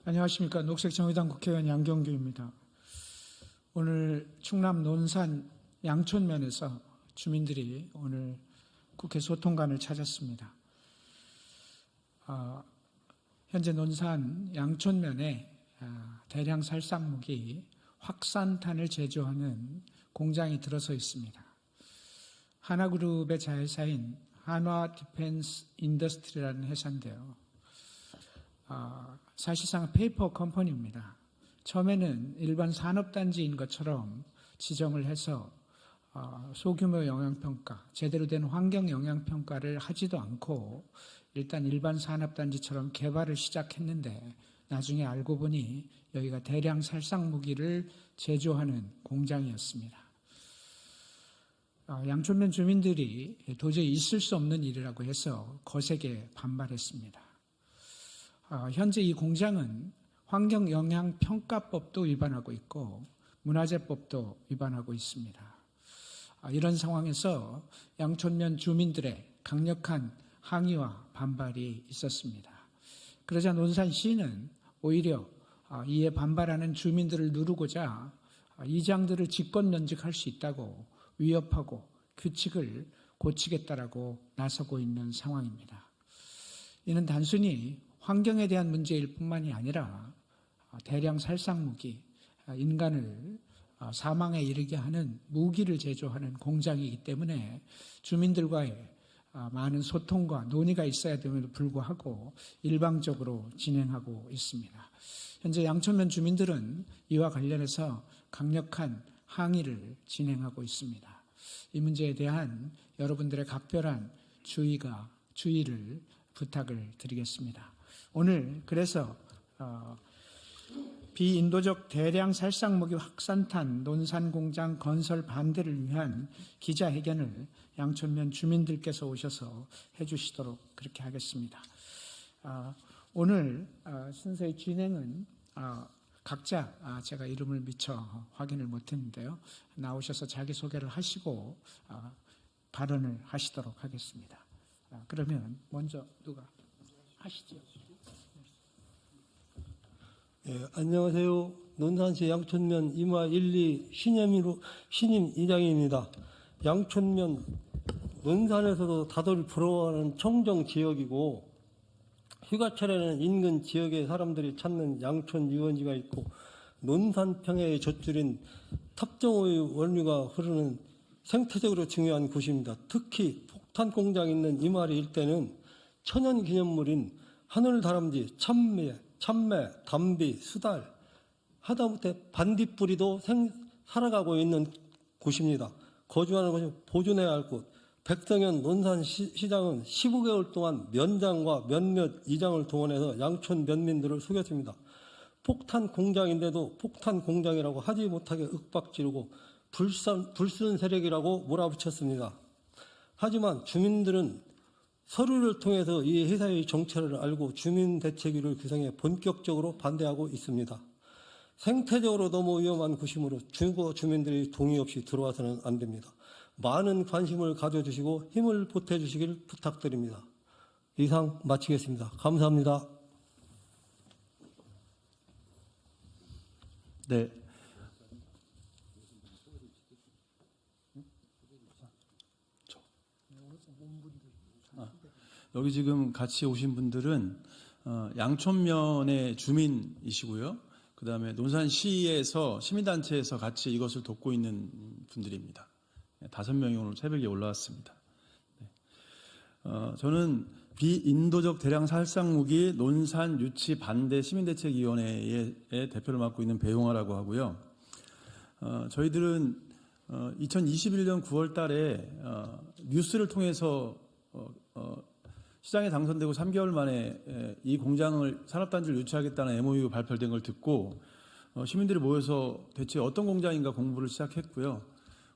안녕하십니까. 녹색정의당 국회의원 양경규입니다. 오늘 충남 논산 양촌면에서 주민들이 오늘 국회 소통관을 찾았습니다. 현재 논산 양촌면에 대량 살상무기 확산탄을 제조하는 공장이 들어서 있습니다. 하나그룹의 자회사인 한화 디펜스 인더스트리라는 회사인데요. 사실상 페이퍼 컴퍼니입니다. 처음에는 일반 산업단지인 것처럼 지정을 해서 소규모 영향평가, 제대로 된 환경 영향평가를 하지도 않고 일단 일반 산업단지처럼 개발을 시작했는데 나중에 알고 보니 여기가 대량 살상무기를 제조하는 공장이었습니다. 양촌면 주민들이 도저히 있을 수 없는 일이라고 해서 거세게 반발했습니다. 현재 이 공장은 환경영향평가법도 위반하고 있고 문화재법도 위반하고 있습니다. 이런 상황에서 양촌면 주민들의 강력한 항의와 반발이 있었습니다. 그러자 논산시는 오히려 이에 반발하는 주민들을 누르고자 이장들을 직권면직할 수 있다고 위협하고 규칙을 고치겠다라고 나서고 있는 상황입니다. 이는 단순히 환경에 대한 문제일 뿐만이 아니라 대량 살상무기, 인간을 사망에 이르게 하는 무기를 제조하는 공장이기 때문에 주민들과의 많은 소통과 논의가 있어야 됨에도 불구하고 일방적으로 진행하고 있습니다. 현재 양촌면 주민들은 이와 관련해서 강력한 항의를 진행하고 있습니다. 이 문제에 대한 여러분들의 각별한 주의를 부탁을 드리겠습니다. 오늘 그래서 비인도적 대량 살상무기 확산탄 논산공장 건설 반대를 위한 기자회견을 양촌면 주민들께서 오셔서 해주시도록 그렇게 하겠습니다. 오늘 순서의 진행은 각자 제가 이름을 미처 확인을 못했는데요. 나오셔서 자기소개를 하시고 발언을 하시도록 하겠습니다. 그러면 먼저 누가 하시죠? 안녕하세요. 논산시 양촌면 이마 1, 2 신임 이장입니다. 양촌면 논산에서도 다들 부러워하는 청정 지역이고 휴가철에는 인근 지역의 사람들이 찾는 양촌 유원지가 있고 논산평야의 젖줄인 탑정호의 원류가 흐르는 생태적으로 중요한 곳입니다. 특히 폭탄 공장 있는 이마리 일대는 천연기념물인 하늘다람쥐, 참매, 담비, 수달, 하다못해 반딧불이도 살아가고 있는 곳입니다. 거주하는 곳이 보존해야 할 곳. 백성현 논산시장은 15개월 동안 면장과 몇몇 이장을 동원해서 양촌 면민들을 속였습니다. 폭탄 공장인데도 폭탄 공장이라고 하지 못하게 윽박지르고 불순 세력이라고 몰아붙였습니다. 하지만 주민들은 서류를 통해서 이 회사의 정체를 알고 주민대책위를 구성해 본격적으로 반대하고 있습니다. 생태적으로 너무 위험한 곳이므로 주거 주민들이 동의 없이 들어와서는 안 됩니다. 많은 관심을 가져주시고 힘을 보태주시길 부탁드립니다. 이상 마치겠습니다. 감사합니다. 네. 여기 지금 같이 오신 분들은 양촌면의 주민이시고요. 그 다음에 논산시에서 시민단체에서 같이 이것을 돕고 있는 분들입니다. 5명이 오늘 새벽에 올라왔습니다. 저는 비인도적 대량 살상무기 논산 유치 반대 시민대책위원회의 대표를 맡고 있는 배용화라고 하고요. 저희들은 2021년 9월 달에 뉴스를 통해서 시장에 당선되고 3개월 만에 이 공장을 산업단지를 유치하겠다는 MOU 발표된 걸 듣고 시민들이 모여서 대체 어떤 공장인가 공부를 시작했고요.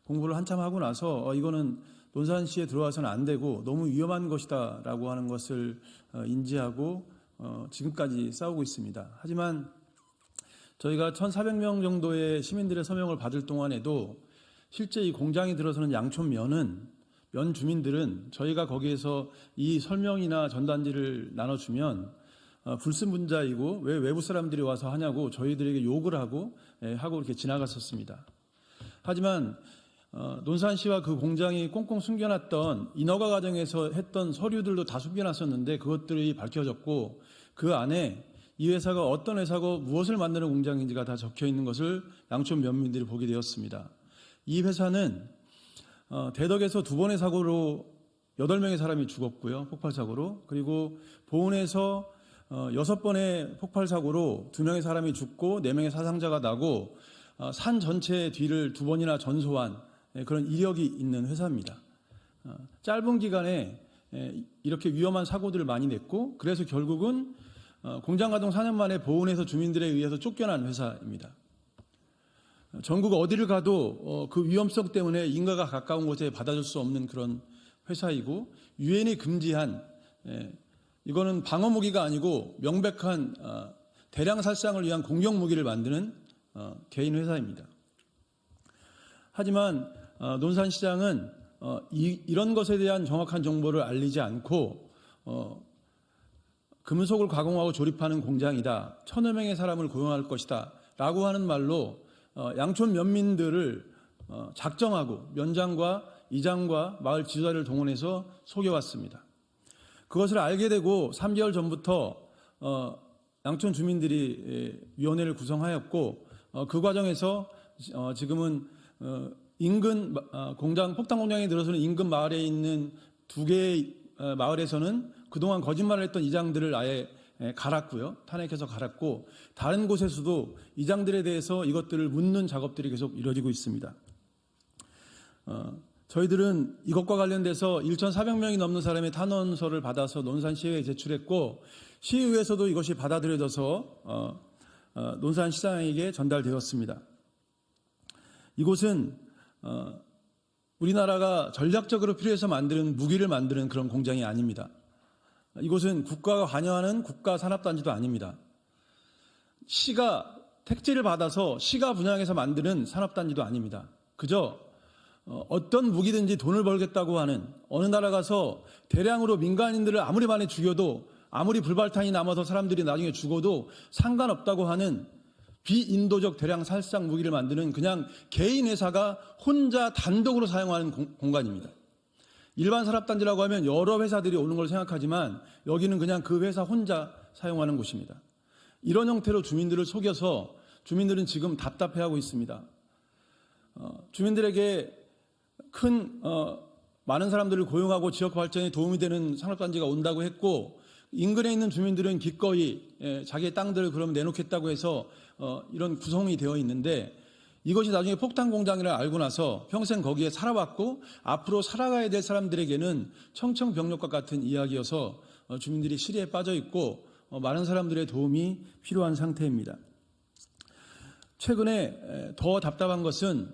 공부를 한참 하고 나서 이거는 논산시에 들어와서는 안 되고 너무 위험한 것이다 라고 하는 것을 인지하고 지금까지 싸우고 있습니다. 하지만 저희가 1,400명 정도의 시민들의 서명을 받을 동안에도 실제 이 공장이 들어서는 양촌면은 면 주민들은 저희가 거기에서 이 설명이나 전단지를 나눠주면 불순분자이고 왜 외부 사람들이 와서 하냐고 저희들에게 욕을 하고 이렇게 지나갔었습니다. 하지만 논산시와 그 공장이 꽁꽁 숨겨놨던 인허가 과정에서 했던 서류들도 다 숨겨놨었는데 그것들이 밝혀졌고 그 안에 이 회사가 어떤 회사고 무엇을 만드는 공장인지가 다 적혀 있는 것을 양촌 면민들이 보게 되었습니다. 이 회사는 대덕에서 2번의 사고로 8명의 사람이 죽었고요. 폭발 사고로. 그리고 보은에서 6번의 폭발 사고로 2명의 사람이 죽고 4명의 사상자가 나고 산 전체의 뒤를 2번이나 전소한 그런 이력이 있는 회사입니다. 짧은 기간에 이렇게 위험한 사고들을 많이 냈고 그래서 결국은 공장 가동 4년 만에 보은에서 주민들에 의해서 쫓겨난 회사입니다. 전국 어디를 가도 그 위험성 때문에 인가가 가까운 곳에 받아줄 수 없는 그런 회사이고 유엔이 금지한 이거는 방어 무기가 아니고 명백한 대량 살상을 위한 공격 무기를 만드는 개인 회사입니다. 하지만 논산시장은 이런 것에 대한 정확한 정보를 알리지 않고 금속을 가공하고 조립하는 공장이다. 1000여 명의 사람을 고용할 것이다. 라고 하는 말로 양촌 면민들을 작정하고 면장과 이장과 마을 지도자를 동원해서 속여왔습니다. 그것을 알게 되고 3개월 전부터 양촌 주민들이 위원회를 구성하였고 그 과정에서 지금은 인근 공장 폭탄 공장에 들어서는 인근 마을에 있는 2개의 마을에서는 그동안 거짓말을 했던 이장들을 아예 갈았고요. 탄핵해서 갈았고 다른 곳에서도 이장들에 대해서 이것들을 묻는 작업들이 계속 이루어지고 있습니다. 저희들은 이것과 관련돼서 1,400명이 넘는 사람의 탄원서를 받아서 논산시의회에 제출했고 시의회에서도 이것이 받아들여져서 논산시장에게 전달되었습니다. 이곳은 우리나라가 전략적으로 필요해서 만드는 무기를 만드는 그런 공장이 아닙니다. 이곳은 국가가 관여하는 국가산업단지도 아닙니다. 시가 택지를 받아서 시가 분양해서 만드는 산업단지도 아닙니다. 그저 어떤 무기든지 돈을 벌겠다고 하는 어느 나라 가서 대량으로 민간인들을 아무리 많이 죽여도 아무리 불발탄이 남아서 사람들이 나중에 죽어도 상관없다고 하는 비인도적 대량 살상 무기를 만드는 그냥 개인 회사가 혼자 단독으로 사용하는 공간입니다. 일반 산업단지라고 하면 여러 회사들이 오는 걸 생각하지만 여기는 그냥 그 회사 혼자 사용하는 곳입니다. 이런 형태로 주민들을 속여서 주민들은 지금 답답해하고 있습니다. 주민들에게 많은 사람들을 고용하고 지역 발전에 도움이 되는 산업단지가 온다고 했고 인근에 있는 주민들은 기꺼이 자기의 땅들을 그럼 내놓겠다고 해서 이런 구성이 되어 있는데 이것이 나중에 폭탄 공장이라 알고 나서 평생 거기에 살아왔고 앞으로 살아가야 될 사람들에게는 청천벽력과 같은 이야기여서 주민들이 시리에 빠져 있고 많은 사람들의 도움이 필요한 상태입니다. 최근에 더 답답한 것은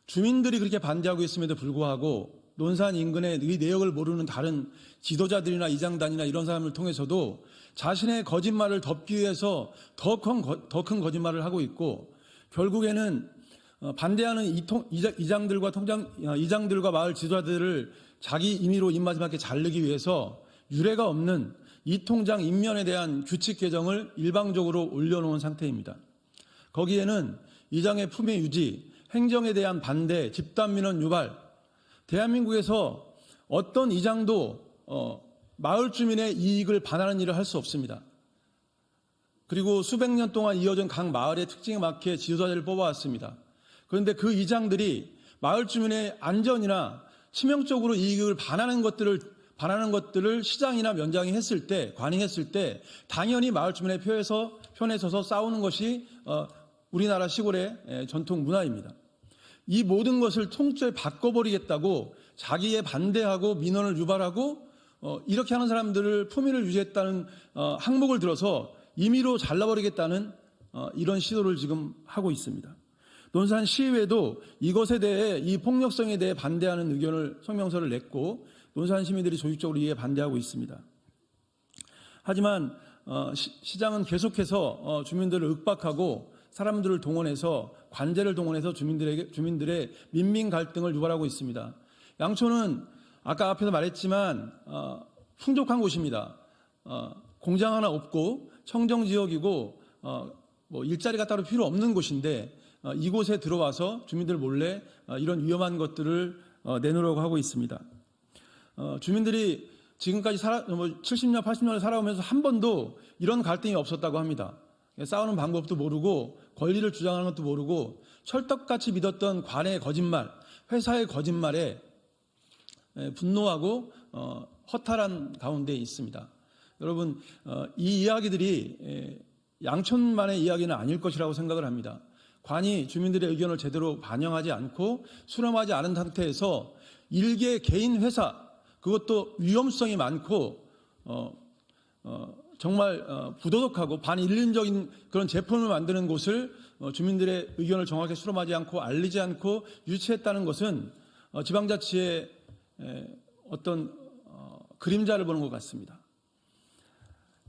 주민들이 그렇게 반대하고 있음에도 불구하고 논산 인근의 이 내역을 모르는 다른 지도자들이나 이장단이나 이런 사람을 통해서도 자신의 거짓말을 덮기 위해서 더 큰 거짓말을 하고 있고 결국에는 반대하는 이장들과 마을 지도자들을 자기 임의로 입마지막에 자르기 위해서 유례가 없는 이 통장 인면에 대한 규칙 개정을 일방적으로 올려놓은 상태입니다. 거기에는 이장의 품위 유지, 행정에 대한 반대, 집단민원 유발, 대한민국에서 어떤 이장도 마을 주민의 이익을 반하는 일을 할 수 없습니다. 그리고 수백 년 동안 이어진 각 마을의 특징에 맞게 지도자들을 뽑아왔습니다. 그런데 그 이장들이 마을 주민의 안전이나 치명적으로 이익을 반하는 것들을 시장이나 면장이 했을 때, 관행했을 때 당연히 마을 주민의 편에 서서 싸우는 것이 우리나라 시골의 전통 문화입니다. 이 모든 것을 통째로 바꿔버리겠다고 자기의 반대하고 민원을 유발하고 이렇게 하는 사람들을 품위를 유지했다는 항목을 들어서 임의로 잘라버리겠다는 이런 시도를 지금 하고 있습니다. 논산 시의회도 이것에 대해 이 폭력성에 대해 반대하는 의견을 성명서를 냈고 논산 시민들이 조직적으로 이에 반대하고 있습니다. 하지만 시장은 계속해서 주민들을 윽박하고 사람들을 동원해서 관제를 동원해서 주민들의 민민 갈등을 유발하고 있습니다. 양촌은 아까 앞에서 말했지만 풍족한 곳입니다. 공장 하나 없고 청정 지역이고 뭐 일자리가 따로 필요 없는 곳인데 이곳에 들어와서 주민들 몰래 이런 위험한 것들을 내놓으려고 하고 있습니다. 주민들이 지금까지 70년, 80년을 살아오면서 한 번도 이런 갈등이 없었다고 합니다. 싸우는 방법도 모르고 권리를 주장하는 것도 모르고 철떡같이 믿었던 관의 거짓말, 회사의 거짓말에 분노하고 허탈한 가운데 있습니다. 여러분, 이 이야기들이 양촌만의 이야기는 아닐 것이라고 생각을 합니다. 관이 주민들의 의견을 제대로 반영하지 않고 수렴하지 않은 상태에서 일개 개인 회사, 그것도 위험성이 많고 정말 부도덕하고 반인륜적인 그런 제품을 만드는 곳을 주민들의 의견을 정확히 수렴하지 않고 알리지 않고 유치했다는 것은 지방자치의 어떤 그림자를 보는 것 같습니다.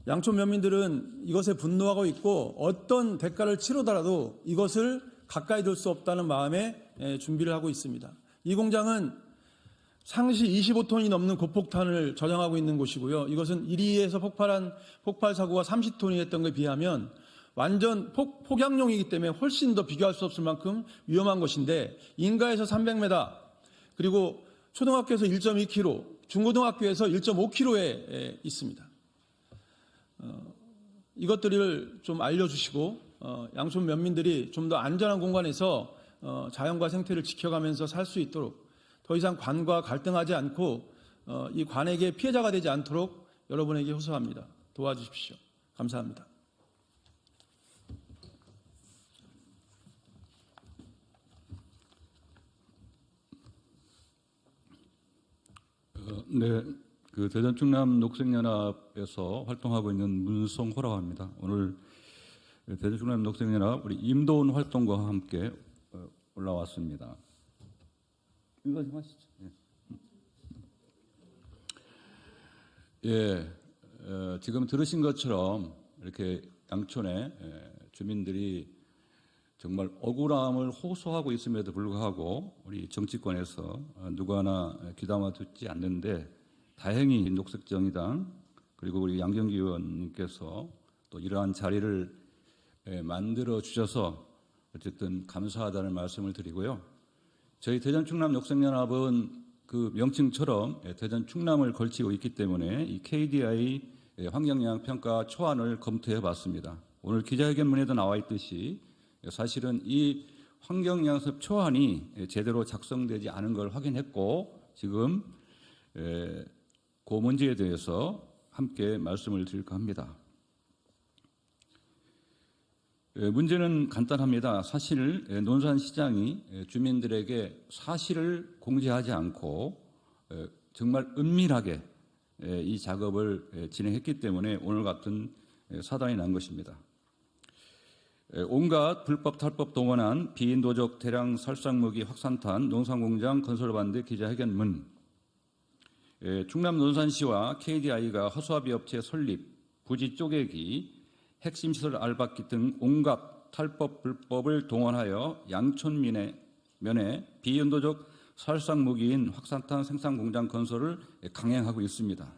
양촌 면민들은 이것에 분노하고 있고 어떤 대가를 치르더라도 이것을 가까이 둘 수 없다는 마음에 준비를 하고 있습니다. 이 공장은 상시 25톤이 넘는 고폭탄을 저장하고 있는 곳이고요. 이것은 1위에서 폭발한 폭발 사고가 30톤이 했던 것에 비하면 완전 폭약용이기 때문에 훨씬 더 비교할 수 없을 만큼 위험한 것인데 인가에서 300m 그리고 초등학교에서 1.2km, 중고등학교에서 1.5km에 있습니다. 이것들을 좀 알려주시고 양촌 면민들이 좀 더 안전한 공간에서 자연과 생태를 지켜가면서 살 수 있도록 더 이상 관과 갈등하지 않고 이 관에게 피해자가 되지 않도록 여러분에게 호소합니다. 도와주십시오. 감사합니다. 네, 그 대전 충남 녹색연합에서 활동하고 있는 문성호라고 합니다. 오늘 대전 충남 녹색연합 우리 임도훈 활동가와 함께 올라왔습니다. 이거 좀 하시죠. 지금 들으신 것처럼 이렇게 양촌의 주민들이 정말 억울함을 호소하고 있음에도 불구하고 우리 정치권에서 누구 하나 귀담아 듣지 않는데 다행히 녹색정의당 그리고 우리 양경기 의원님께서 또 이러한 자리를 만들어 주셔서 어쨌든 감사하다는 말씀을 드리고요. 저희 대전 충남 녹색연합은 그 명칭처럼 대전 충남을 걸치고 있기 때문에 이 KDI 환경영향평가 초안을 검토해 봤습니다. 오늘 기자회견문에도 나와 있듯이 사실은 이 환경영향 초안이 제대로 작성되지 않은 걸 확인했고 지금 그 문제에 대해서 함께 말씀을 드릴까 합니다. 문제는 간단합니다. 사실 논산시장이 주민들에게 사실을 공지하지 않고 정말 은밀하게 이 작업을 진행했기 때문에 오늘 같은 사단이 난 것입니다. 온갖 불법 탈법 동원한 비인도적 대량 살상무기 확산탄 농산공장 건설 반대 기자회견문, 충남 논산시와 KDI가 허수아비 업체 설립, 부지 쪼개기, 핵심 시설 알박기 등 온갖 탈법 불법을 동원하여 양촌면에 비인도적 살상무기인 확산탄 생산공장 건설을 강행하고 있습니다.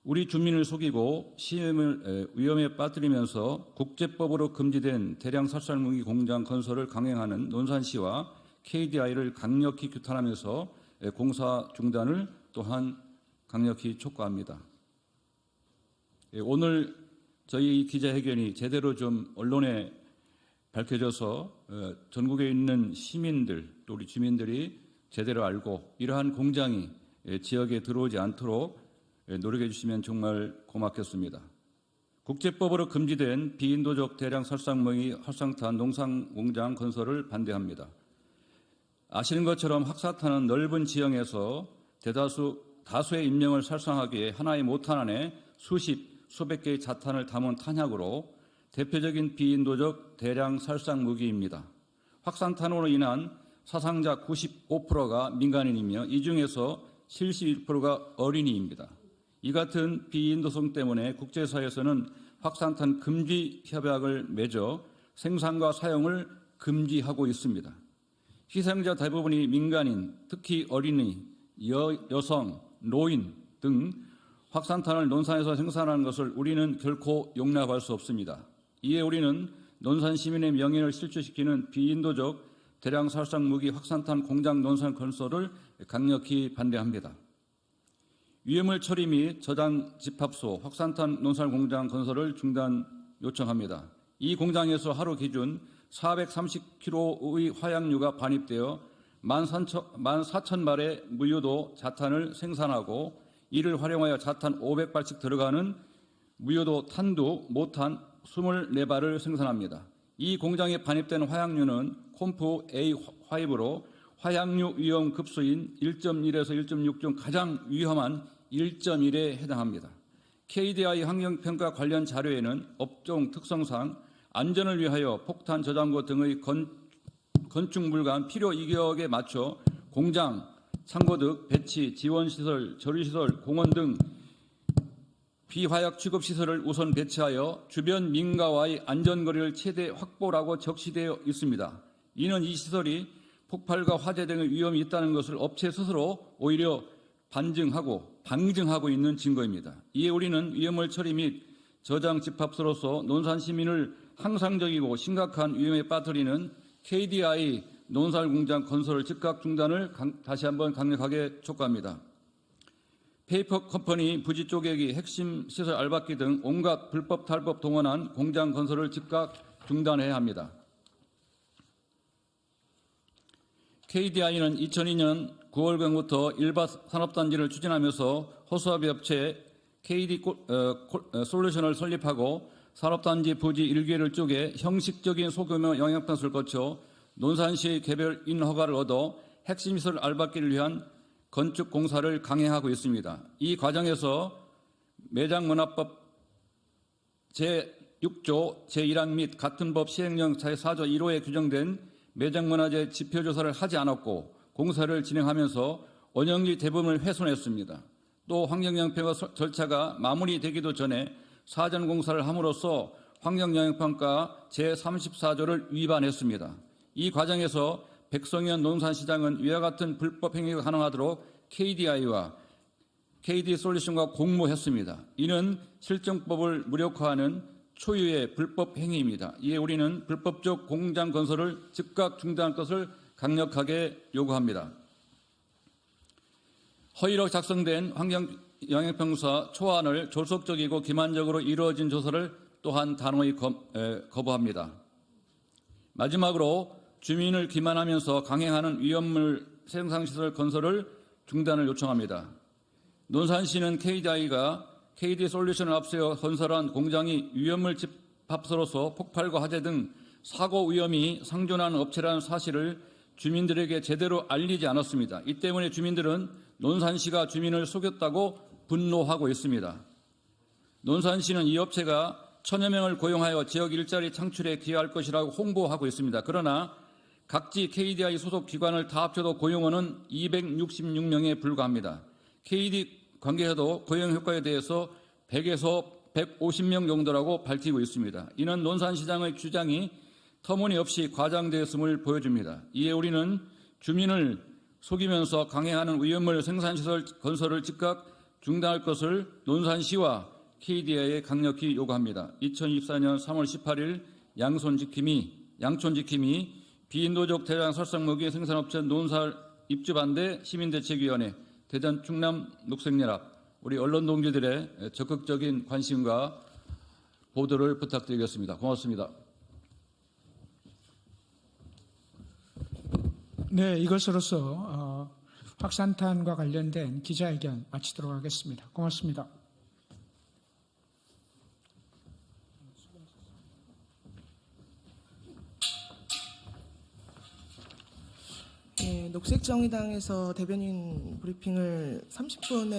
우리 주민을 속이고 시민을 위험에 빠뜨리면서 국제법으로 금지된 대량 살상무기 공장 건설을 강행하는 논산시와 KDI를 강력히 규탄하면서 공사 중단을 또한 강력히 촉구합니다. 오늘 저희 기자회견이 제대로 좀 언론에 밝혀져서 전국에 있는 시민들 또 우리 주민들이 제대로 알고 이러한 공장이 지역에 들어오지 않도록 노력해 주시면 정말 고맙겠습니다. 국제법으로 금지된 비인도적 대량 살상무기 활성탄 농산공장 건설을 반대합니다. 아시는 것처럼 확산탄은 넓은 지형에서 다수의 인명을 살상하기에 하나의 모탄 안에 수백 개의 자탄을 담은 탄약으로 대표적인 비인도적 대량 살상 무기입니다. 확산탄으로 인한 사상자 95%가 민간인이며 이 중에서 71%가 어린이입니다. 이 같은 비인도성 때문에 국제사회에서는 확산탄 금지 협약을 맺어 생산과 사용을 금지하고 있습니다. 희생자 대부분이 민간인, 특히 어린이, 여성, 노인 등 확산탄을 논산에서 생산하는 것을 우리는 결코 용납할 수 없습니다. 이에 우리는 논산 시민의 명예를 실추시키는 비인도적 대량 살상 무기 확산탄 공장 논산 건설을 강력히 반대합니다. 위험물 처리 및 저장 집합소 확산탄 논산 공장 건설을 중단 요청합니다. 이 공장에서 하루 기준 430kg의 화약류가 반입되어 14,000발의 무유도 자탄을 생산하고 이를 활용하여 자탄 500발씩 들어가는 무유도 탄두, 모탄 24발을 생산합니다. 이 공장에 반입된 화약류는 콤프 A5로 화약류 위험 급수인 1.1에서 1.6 중 가장 위험한 1.1에 해당합니다. KDI 환경평가 관련 자료에는 업종 특성상 안전을 위하여 폭탄 저장고 등의 건축물 간 필요 이격에 맞춰 공장, 창고 등 배치, 지원시설, 조리시설, 공원 등 비화약 취급시설을 우선 배치하여 주변 민가와의 안전거리를 최대 확보라고 적시되어 있습니다. 이는 이 시설이 폭발과 화재 등의 위험이 있다는 것을 업체 스스로 오히려 방증하고 있는 증거입니다. 이에 우리는 위험물 처리 및 저장 집합소로서 논산 시민을 항상적이고 심각한 위험에 빠뜨리는 KDI 논산 공장 건설 즉각 중단을 다시 한번 강력하게 촉구합니다. 페이퍼 컴퍼니 부지 쪼개기, 핵심 시설 알박기 등 온갖 불법 탈법 동원한 공장 건설을 즉각 중단해야 합니다. KDI는 2002년 9월경부터 일반 산업단지를 추진하면서 호수아비 업체 KD 솔루션을 설립하고 산업단지 부지 1개를 쪼개 형식적인 소규모 영향평가를 거쳐 논산시 개별인 허가를 얻어 핵심시설 알박기를 위한 건축 공사를 강행하고 있습니다. 이 과정에서 매장문화법 제6조 제1항 및 같은 법 시행령 제4조 1호에 규정된 매장문화재 지표조사를 하지 않았고 공사를 진행하면서 원형지 대부분을 훼손했습니다. 또 환경영향평가 절차가 마무리되기도 전에 사전 공사를 함으로써 환경영향평가 제34조를 위반했습니다. 이 과정에서 백성현 논산시장은 위와 같은 불법 행위가 가능하도록 KDI와 KD 솔루션과 공모했습니다. 이는 실정법을 무력화하는 초유의 불법 행위입니다. 이에 우리는 불법적 공장 건설을 즉각 중단할 것을 강력하게 요구합니다. 허위로 작성된 환경영향평가 초안을 졸속적이고 기만적으로 이루어진 조사를 또한 단호히 거부합니다. 마지막으로 주민을 기만하면서 강행하는 위험물 생산시설 건설을 중단을 요청합니다. 논산시는 KDI가 KD 솔루션을 앞세워 건설한 공장이 위험물 집합소로서 폭발과 화재 등 사고 위험이 상존하는 업체라는 사실을 주민들에게 제대로 알리지 않았습니다. 이 때문에 주민들은 논산시가 주민을 속였다고 분노하고 있습니다. 논산시는 이 업체가 1000여 명을 고용하여 지역 일자리 창출에 기여할 것이라고 홍보하고 있습니다. 그러나 각지 KDI 소속 기관을 다 합쳐도 고용원은 266명에 불과합니다. KD 관계자도 고용 효과에 대해서 100에서 150명 정도라고 밝히고 있습니다. 이는 논산시장의 주장이 터무니없이 과장되었음을 보여줍니다. 이에 우리는 주민을 속이면서 강행하는 위험물 생산시설 건설을 즉각 중단할 것을 논산시와 KDI에 강력히 요구합니다. 2024년 3월 18일 양촌지킴이 비인도적 대량 살상무기 생산업체 논산 입주 반대 시민대책위원회 대전 충남 녹색연합 우리 언론 동지들의 적극적인 관심과 보도를 부탁드리겠습니다. 고맙습니다. 네, 이것으로서 확산탄과 관련된 기자회견 마치도록 하겠습니다. 고맙습니다. 녹색정의당에서 대변인 브리핑을 30분에